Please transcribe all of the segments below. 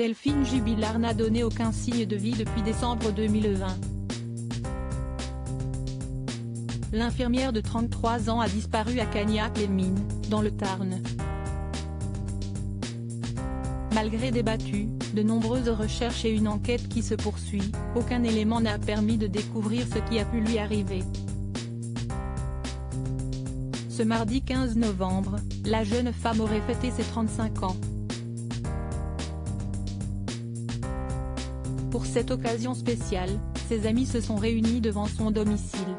Delphine Jubilard n'a donné aucun signe de vie depuis décembre 2020. L'infirmière de 33 ans a disparu à Cagnac-les-Mines, dans le Tarn. Malgré des battues, de nombreuses recherches et une enquête qui se poursuit, aucun élément n'a permis de découvrir ce qui a pu lui arriver. Ce mardi 15 novembre, la jeune femme aurait fêté ses 35 ans. Pour cette occasion spéciale, ses amis se sont réunis devant son domicile.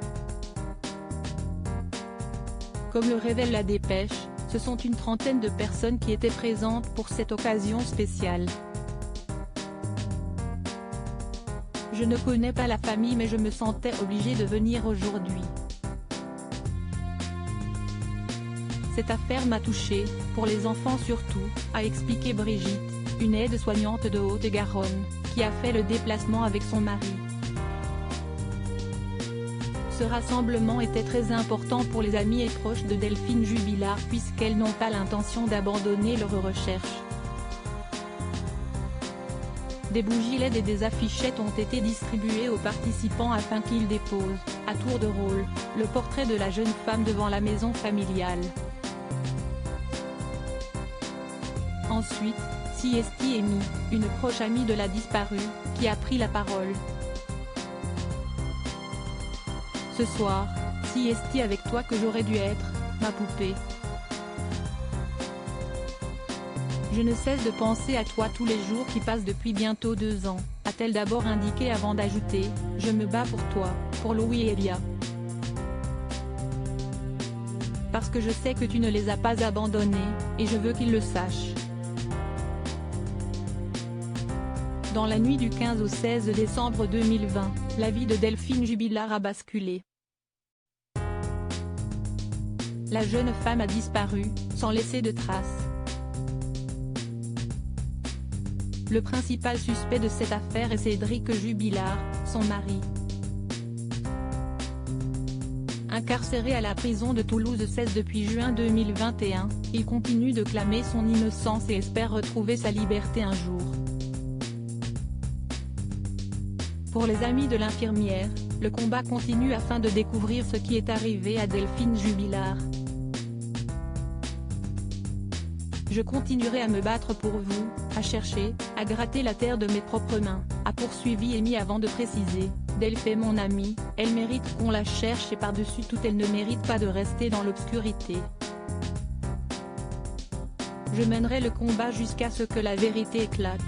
Comme le révèle la dépêche, ce sont une trentaine de personnes qui étaient présentes pour cette occasion spéciale. Je ne connais pas la famille mais je me sentais obligée de venir aujourd'hui. Cette affaire m'a touchée, pour les enfants surtout, a expliqué Brigitte, une aide-soignante de Haute-Garonne, qui a fait le déplacement avec son mari. Ce rassemblement était très important pour les amis et proches de Delphine Jubilard puisqu'elles n'ont pas l'intention d'abandonner leurs recherches. Des bougies LED et des affichettes ont été distribuées aux participants afin qu'ils déposent, à tour de rôle, le portrait de la jeune femme devant la maison familiale. Ensuite, Siesti Amy, une proche amie de la disparue, qui a pris la parole. Ce soir, Siesti avec toi que j'aurais dû être, ma poupée. Je ne cesse de penser à toi tous les jours qui passent depuis bientôt 2 ans, a-t-elle d'abord indiqué avant d'ajouter, je me bats pour toi, pour Louis et Elia. Parce que je sais que tu ne les as pas abandonnés, et je veux qu'ils le sachent. Dans la nuit du 15 au 16 décembre 2020, la vie de Delphine Jubilard a basculé. La jeune femme a disparu, sans laisser de traces. Le principal suspect de cette affaire est Cédric Jubilard, son mari. Incarcéré à la prison de Toulouse 16 depuis juin 2021, il continue de clamer son innocence et espère retrouver sa liberté un jour. Pour les amis de l'infirmière, le combat continue afin de découvrir ce qui est arrivé à Delphine Jubilard. Je continuerai à me battre pour vous, à chercher, à gratter la terre de mes propres mains, a poursuivi Amy avant de préciser, Delph est mon amie, elle mérite qu'on la cherche et par-dessus tout elle ne mérite pas de rester dans l'obscurité. Je mènerai le combat jusqu'à ce que la vérité éclate.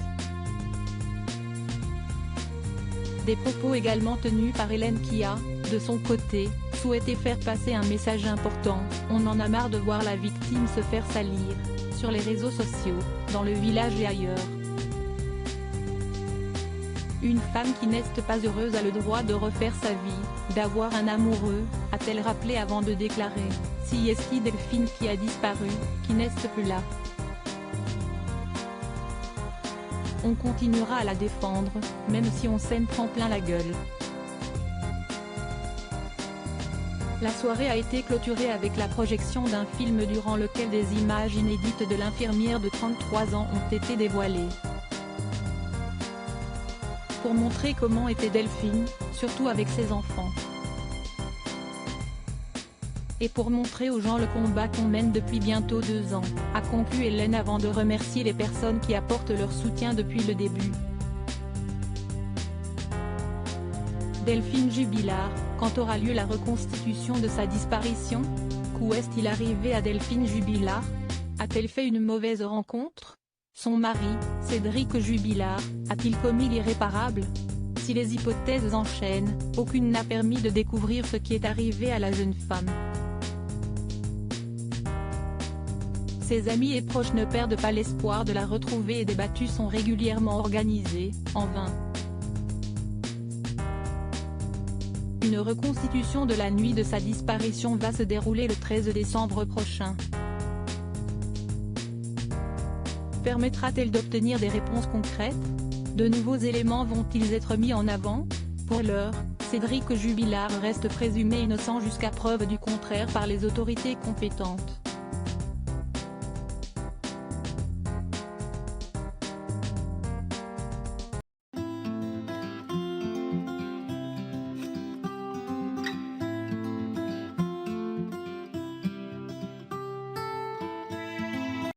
Des propos également tenus par Hélène qui a, de son côté, souhaité faire passer un message important, on en a marre de voir la victime se faire salir, sur les réseaux sociaux, dans le village et ailleurs. Une femme qui n'est pas heureuse a le droit de refaire sa vie, d'avoir un amoureux, a-t-elle rappelé avant de déclarer, Siesti Delphine qui a disparu, qui n'est plus là. On continuera à la défendre, même si on s'en prend plein la gueule. La soirée a été clôturée avec la projection d'un film durant lequel des images inédites de l'infirmière de 33 ans ont été dévoilées. Pour montrer comment était Delphine, surtout avec ses enfants. Et pour montrer aux gens le combat qu'on mène depuis bientôt 2 ans, a conclu Hélène avant de remercier les personnes qui apportent leur soutien depuis le début. Delphine Jubilard, quand aura lieu la reconstitution de sa disparition? Qu'où est-il arrivé à Delphine Jubilard? A-t-elle fait une mauvaise rencontre? Son mari, Cédric Jubilard, a-t-il commis l'irréparable? Si les hypothèses enchaînent, aucune n'a permis de découvrir ce qui est arrivé à la jeune femme. Ses amis et proches ne perdent pas l'espoir de la retrouver et des battues sont régulièrement organisées, en vain. Une reconstitution de la nuit de sa disparition va se dérouler le 13 décembre prochain. Permettra-t-elle d'obtenir des réponses concrètes? De nouveaux éléments vont-ils être mis en avant? Pour l'heure, Cédric Jubilard reste présumé innocent jusqu'à preuve du contraire par les autorités compétentes.